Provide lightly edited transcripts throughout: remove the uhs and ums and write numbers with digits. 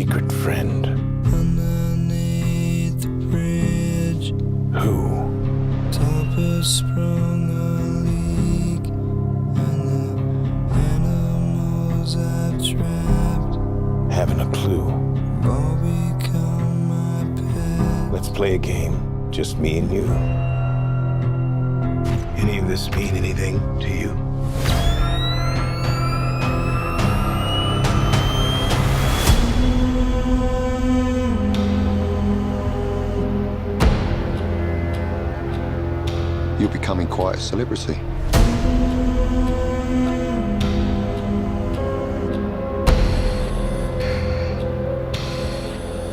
secret friend. Underneath the bridge, Who? Topper sprung a leak, and the animals I've trapped Haven't a clue. all become my pet. Let's play a game. Just me and you. Any of this mean anything to you? You're becoming quite a celebrity.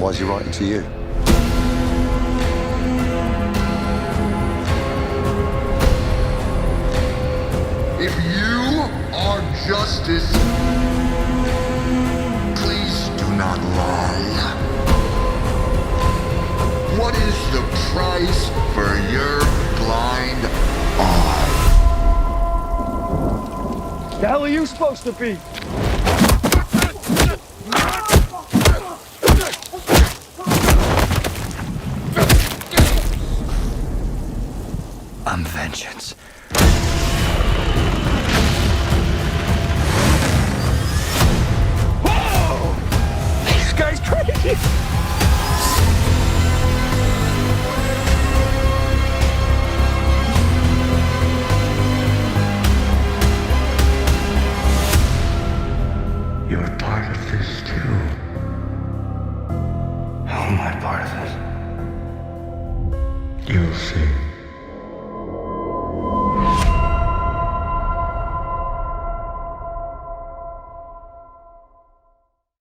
Why is he writing to you? If you are justice, please do not lie. What is the price for your blind eye? The hell are you supposed to be? I'm vengeance. Whoa! This guy's crazy! You're part of this too. How am I part of this? You'll see.